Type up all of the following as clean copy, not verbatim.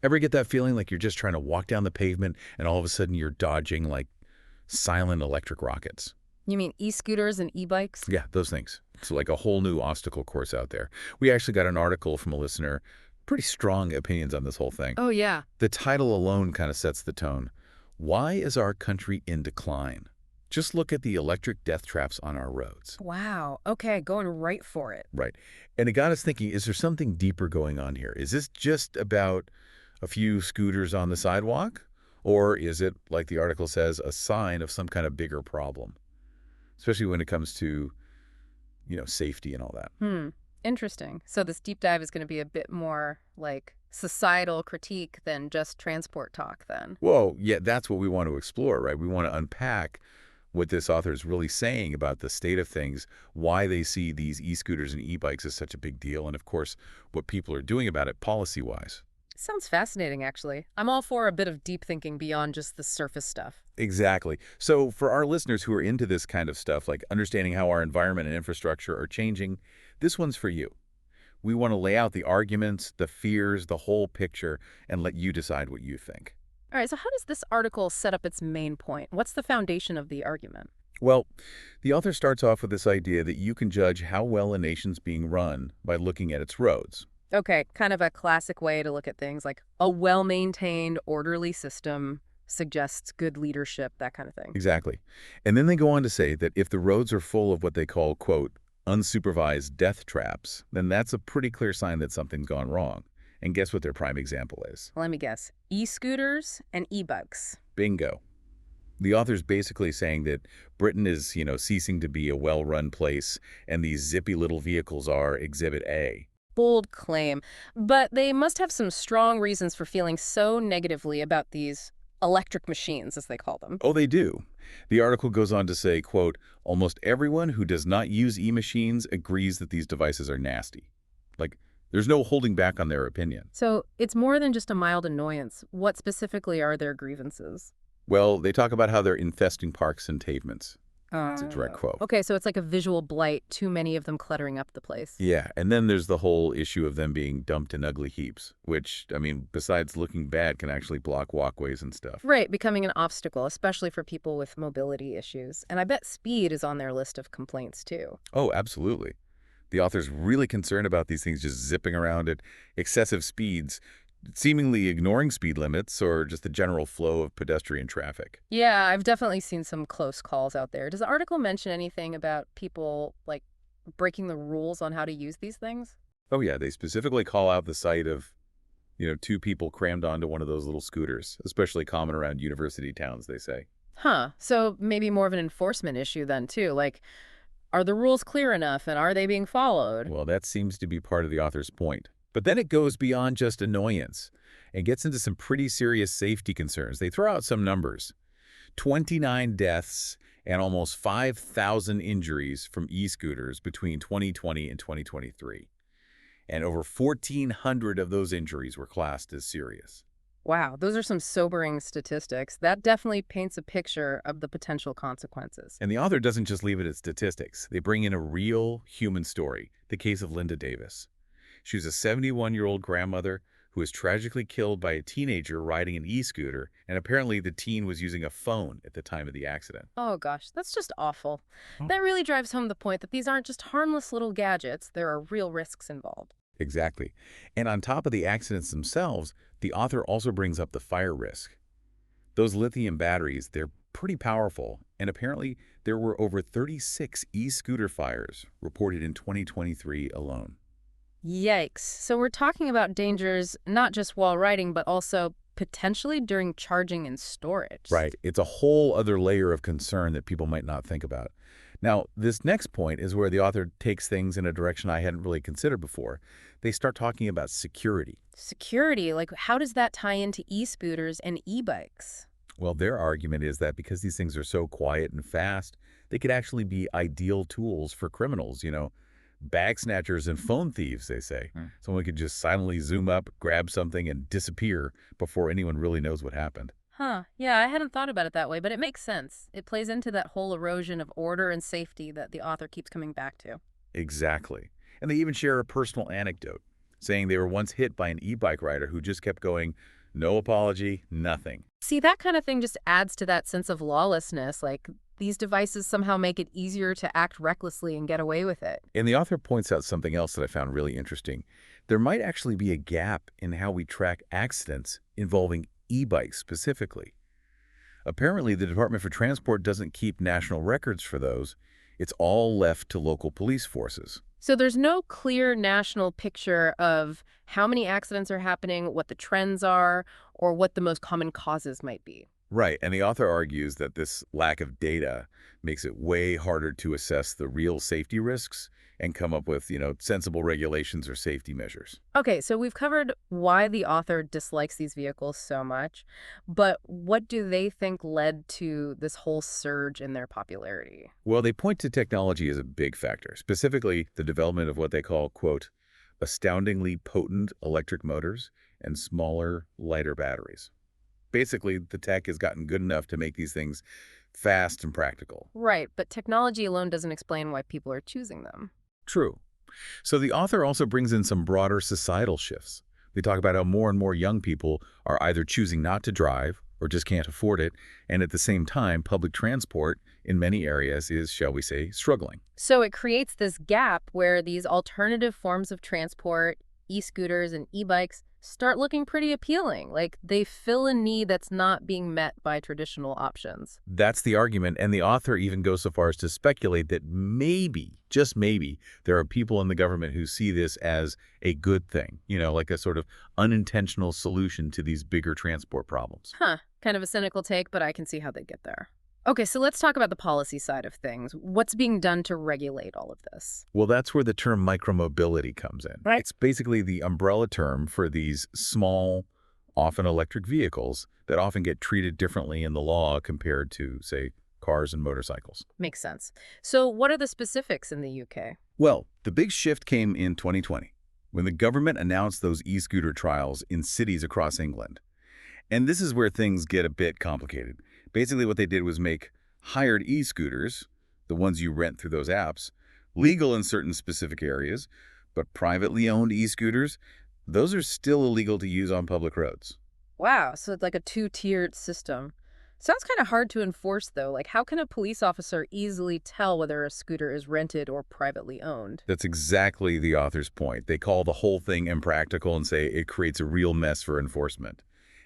Ever get that feeling like you're just trying to walk down the pavement and all of a sudden you're dodging like silent electric rockets? You mean e-scooters and e-bikes? Yeah, those things. It's like a whole new obstacle course out there. We actually got an article from a listener, pretty strong opinions on this whole thing. Oh, yeah. The title alone kind of sets the tone. Why is our country in decline? Just look at the electric death traps on our roads. Wow. Okay, going right for it. Right. And it got us thinking, is there something deeper going on here? Is this just about a few scooters on the sidewalk? Or is it, like the article says, a sign of some kind of bigger problem? Especially when it comes to, safety and all that. Interesting. So this deep dive is going to be a bit more like societal critique than just transport talk then. Well, yeah, that's what we want to explore, right? We want to unpack what this author is really saying about the state of things, why they see these e-scooters and e-bikes as such a big deal, and of course, what people are doing about it policy-wise. Sounds fascinating, actually. I'm all for a bit of deep thinking beyond just the surface stuff. Exactly. So for our listeners who are into this kind of stuff, like understanding how our environment and infrastructure are changing, this one's for you. We want to lay out the arguments, the fears, the whole picture, and let you decide what you think. All right, so how does this article set up its main point? What's the foundation of the argument? Well, the author starts off with this idea that you can judge how well a nation's being run by looking at its roads. Okay, kind of a classic way to look at things, like a well-maintained, orderly system suggests good leadership, that kind of thing. Exactly. And then they go on to say that if the roads are full of what they call, quote, unsupervised death traps, then that's a pretty clear sign that something's gone wrong. And guess what their prime example is? Let me guess. E-scooters and e-bikes. Bingo. The author's basically saying that Britain is, ceasing to be a well-run place, and these zippy little vehicles are Exhibit A. Bold claim. But they must have some strong reasons for feeling so negatively about these electric machines, as they call them. Oh, they do. The article goes on to say, quote, almost everyone who does not use e-machines agrees that these devices are nasty. Like, there's no holding back on their opinion. So it's more than just a mild annoyance. What specifically are their grievances? Well, they talk about how they're infesting parks and pavements. It's a direct quote. Okay, so it's like a visual blight, too many of them cluttering up the place. Yeah, and then there's the whole issue of them being dumped in ugly heaps, which, besides looking bad, can actually block walkways and stuff. Right, becoming an obstacle, especially for people with mobility issues. And I bet speed is on their list of complaints, too. Oh, absolutely. The author's really concerned about these things just zipping around at excessive speeds, seemingly ignoring speed limits or just the general flow of pedestrian traffic. Yeah, I've definitely seen some close calls out there. Does the article mention anything about people, like, breaking the rules on how to use these things? Oh, yeah, they specifically call out the sight of, two people crammed onto one of those little scooters, especially common around university towns, they say. Huh, so maybe more of an enforcement issue then, too. Like, are the rules clear enough and are they being followed? Well, that seems to be part of the author's point. But then it goes beyond just annoyance and gets into some pretty serious safety concerns. They throw out some numbers. 29 deaths and almost 5,000 injuries from e-scooters between 2020 and 2023. And over 1,400 of those injuries were classed as serious. Wow, those are some sobering statistics. That definitely paints a picture of the potential consequences. And the author doesn't just leave it at statistics. They bring in a real human story, the case of Linda Davis. She was a 71-year-old grandmother who was tragically killed by a teenager riding an e-scooter, and apparently the teen was using a phone at the time of the accident. Oh gosh, that's just awful. Oh. That really drives home the point that these aren't just harmless little gadgets, there are real risks involved. Exactly. And on top of the accidents themselves, the author also brings up the fire risk. Those lithium batteries, they're pretty powerful, and apparently there were over 36 e-scooter fires reported in 2023 alone. Yikes. So we're talking about dangers not just while riding, but also potentially during charging and storage. Right. It's a whole other layer of concern that people might not think about. Now, this next point is where the author takes things in a direction I hadn't really considered before. They start talking about security. Security, like how does that tie into e-scooters and e-bikes? Well, their argument is that because these things are so quiet and fast, they could actually be ideal tools for criminals, bag snatchers and phone thieves, they say. Someone could just silently zoom up, grab something, and disappear before anyone really knows what happened. Huh. Yeah, I hadn't thought about it that way, but it makes sense. It plays into that whole erosion of order and safety that the author keeps coming back to. Exactly. And they even share a personal anecdote. saying they were once hit by an e-bike rider who just kept going, no apology, nothing. See, that kind of thing just adds to that sense of lawlessness, like these devices somehow make it easier to act recklessly and get away with it. And the author points out something else that I found really interesting. There might actually be a gap in how we track accidents involving e-bikes specifically. Apparently, the Department for Transport doesn't keep national records for those. It's all left to local police forces. So there's no clear national picture of how many accidents are happening, what the trends are, or what the most common causes might be. Right, and the author argues that this lack of data makes it way harder to assess the real safety risks and come up with, sensible regulations or safety measures. Okay, so we've covered why the author dislikes these vehicles so much, but what do they think led to this whole surge in their popularity? Well, they point to technology as a big factor, specifically the development of what they call, quote, astoundingly potent electric motors and smaller, lighter batteries. Basically, the tech has gotten good enough to make these things fast and practical. Right, but technology alone doesn't explain why people are choosing them. True. So the author also brings in some broader societal shifts. They talk about how more and more young people are either choosing not to drive or just can't afford it, and at the same time, public transport in many areas is, shall we say, struggling. So it creates this gap where these alternative forms of transport, e-scooters and e-bikes, start looking pretty appealing. Like they fill a need that's not being met by traditional options. That's the argument, and the author even goes so far as to speculate that maybe, just maybe, there are people in the government who see this as a good thing, like a sort of unintentional solution to these bigger transport problems. Huh, kind of a cynical take, but I can see how they get there. Okay, so let's talk about the policy side of things. What's being done to regulate all of this? Well, that's where the term micromobility comes in. Right. It's basically the umbrella term for these small, often electric vehicles that often get treated differently in the law compared to, say, cars and motorcycles. Makes sense. So what are the specifics in the UK? Well, the big shift came in 2020 when the government announced those e-scooter trials in cities across England. And this is where things get a bit complicated. Basically, what they did was make hired e-scooters, the ones you rent through those apps, legal in certain specific areas, but privately owned e-scooters, those are still illegal to use on public roads. Wow, so it's like a two-tiered system. Sounds kind of hard to enforce, though. Like, how can a police officer easily tell whether a scooter is rented or privately owned? That's exactly the author's point. They call the whole thing impractical and say it creates a real mess for enforcement.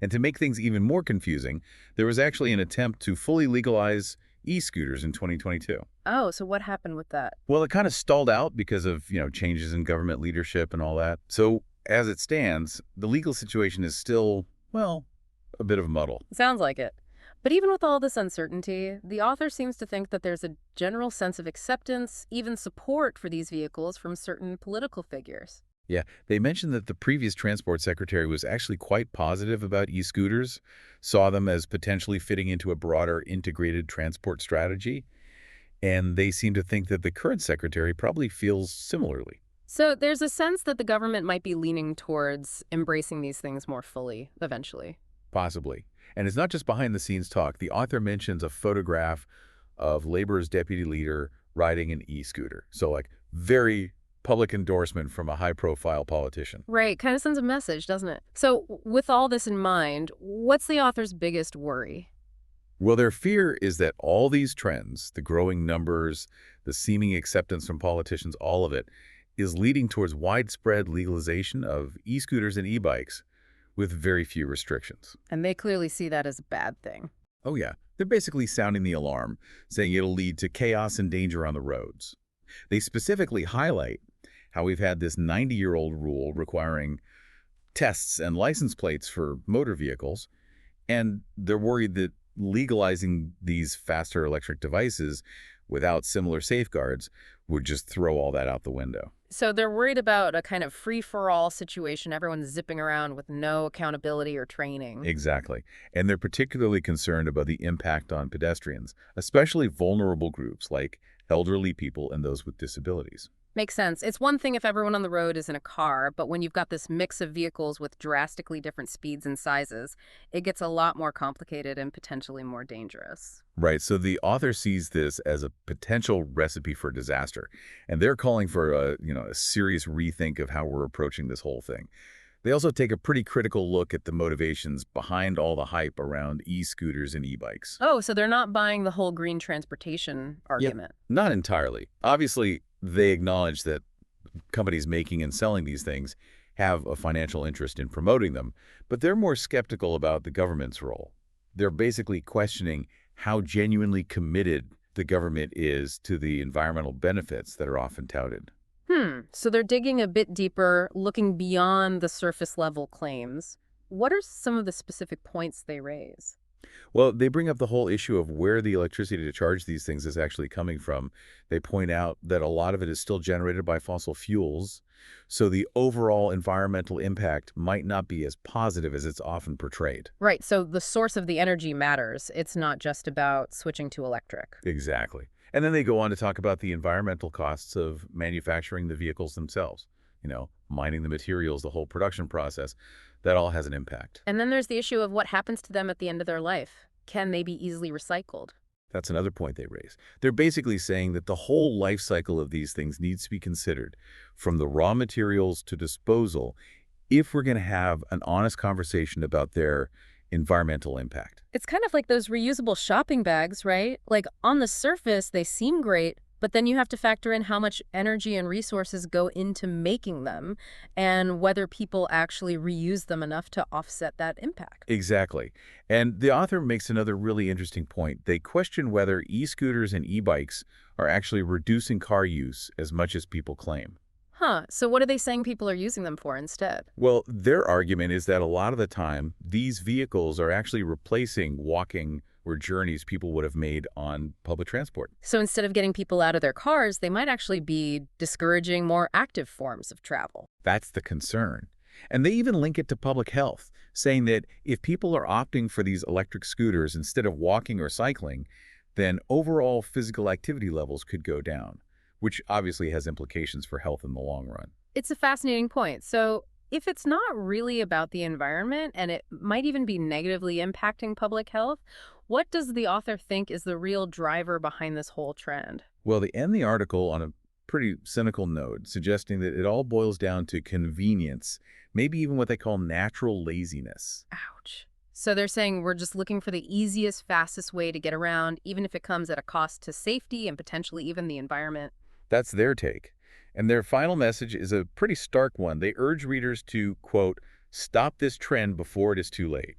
And to make things even more confusing, there was actually an attempt to fully legalize e-scooters in 2022. Oh, so what happened with that? Well, it kind of stalled out because of, changes in government leadership and all that. So as it stands, the legal situation is still, well, a bit of a muddle. Sounds like it. But even with all this uncertainty, the author seems to think that there's a general sense of acceptance, even support for these vehicles from certain political figures. Yeah, they mentioned that the previous transport secretary was actually quite positive about e-scooters, saw them as potentially fitting into a broader integrated transport strategy, and they seem to think that the current secretary probably feels similarly. So there's a sense that the government might be leaning towards embracing these things more fully, eventually. Possibly. And it's not just behind-the-scenes talk. The author mentions a photograph of Labor's deputy leader riding an e-scooter. So, very public endorsement from a high-profile politician. Right, kind of sends a message, doesn't it? So with all this in mind, what's the author's biggest worry? Well, their fear is that all these trends, the growing numbers, the seeming acceptance from politicians, all of it, is leading towards widespread legalization of e-scooters and e-bikes with very few restrictions. And they clearly see that as a bad thing. Oh yeah, they're basically sounding the alarm, saying it'll lead to chaos and danger on the roads. They specifically highlight how we've had this 90-year-old rule requiring tests and license plates for motor vehicles, and they're worried that legalizing these faster electric devices without similar safeguards would just throw all that out the window. So they're worried about a kind of free-for-all situation, everyone's zipping around with no accountability or training. Exactly. And they're particularly concerned about the impact on pedestrians, especially vulnerable groups like elderly people and those with disabilities. Makes sense. It's one thing if everyone on the road is in a car, but when you've got this mix of vehicles with drastically different speeds and sizes, it gets a lot more complicated and potentially more dangerous. Right, so the author sees this as a potential recipe for disaster, and they're calling for a serious rethink of how we're approaching this whole thing. They also take a pretty critical look at the motivations behind all the hype around e-scooters and e-bikes. Oh, so they're not buying the whole green transportation Yep. argument. Not entirely. Obviously, they acknowledge that companies making and selling these things have a financial interest in promoting them, but they're more skeptical about the government's role. They're basically questioning how genuinely committed the government is to the environmental benefits that are often touted. So they're digging a bit deeper, looking beyond the surface level claims. What are some of the specific points they raise? Well, they bring up the whole issue of where the electricity to charge these things is actually coming from. They point out that a lot of it is still generated by fossil fuels, so the overall environmental impact might not be as positive as it's often portrayed. Right, so the source of the energy matters. It's not just about switching to electric. Exactly. And then they go on to talk about the environmental costs of manufacturing the vehicles themselves, mining the materials, the whole production process. That all has an impact. And then there's the issue of what happens to them at the end of their life. Can they be easily recycled? That's another point they raise. They're basically saying that the whole life cycle of these things needs to be considered, from the raw materials to disposal, if we're going to have an honest conversation about their environmental impact. It's kind of like those reusable shopping bags, right? Like on the surface, they seem great, but then you have to factor in how much energy and resources go into making them and whether people actually reuse them enough to offset that impact. Exactly. And the author makes another really interesting point. They question whether e-scooters and e-bikes are actually reducing car use as much as people claim. Huh, so what are they saying people are using them for instead? Well, their argument is that a lot of the time, these vehicles are actually replacing walking or journeys people would have made on public transport. So instead of getting people out of their cars, they might actually be discouraging more active forms of travel. That's the concern. And they even link it to public health, saying that if people are opting for these electric scooters instead of walking or cycling, then overall physical activity levels could go down, which obviously has implications for health in the long run. It's a fascinating point. So if it's not really about the environment and it might even be negatively impacting public health, what does the author think is the real driver behind this whole trend? Well, they end the article on a pretty cynical note, suggesting that it all boils down to convenience, maybe even what they call natural laziness. Ouch. So they're saying we're just looking for the easiest, fastest way to get around, even if it comes at a cost to safety and potentially even the environment. That's their take. And their final message is a pretty stark one. They urge readers to, quote, stop this trend before it is too late.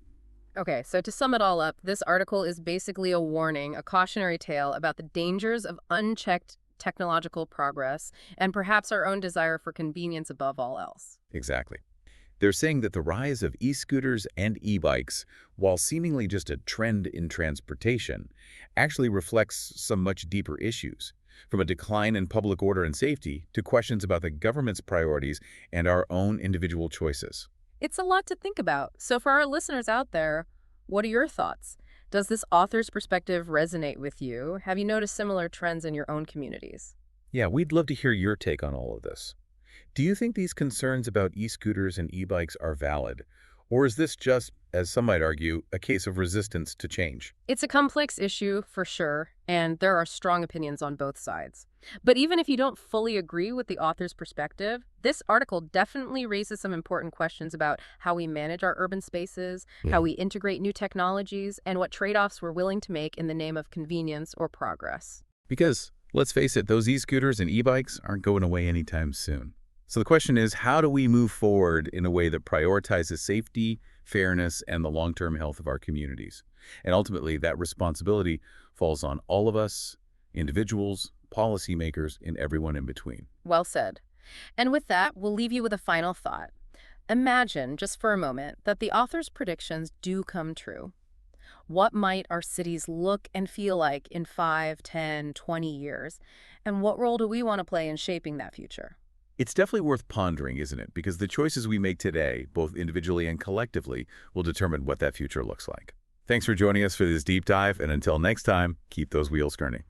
Okay, so to sum it all up, this article is basically a warning, a cautionary tale about the dangers of unchecked technological progress and perhaps our own desire for convenience above all else. Exactly. They're saying that the rise of e-scooters and e-bikes, while seemingly just a trend in transportation, actually reflects some much deeper issues, from a decline in public order and safety to questions about the government's priorities and our own individual choices. It's a lot to think about. So for our listeners out there, what are your thoughts? Does this author's perspective resonate with you? Have you noticed similar trends in your own communities? Yeah, we'd love to hear your take on all of this. Do you think these concerns about e-scooters and e-bikes are valid? Or is this just, as some might argue, a case of resistance to change? It's a complex issue for sure, and there are strong opinions on both sides. But even if you don't fully agree with the author's perspective, this article definitely raises some important questions about how we manage our urban spaces, how we integrate new technologies, and what trade-offs we're willing to make in the name of convenience or progress. Because, let's face it, those e-scooters and e-bikes aren't going away anytime soon. So the question is, how do we move forward in a way that prioritizes safety, fairness, and the long-term health of our communities? And ultimately, that responsibility falls on all of us, individuals, policymakers, and everyone in between. Well said. And with that, we'll leave you with a final thought. Imagine, just for a moment, that the author's predictions do come true. What might our cities look and feel like in 5, 10, 20 years? And what role do we want to play in shaping that future? It's definitely worth pondering, isn't it? Because the choices we make today, both individually and collectively, will determine what that future looks like. Thanks for joining us for this deep dive, and until next time, keep those wheels turning.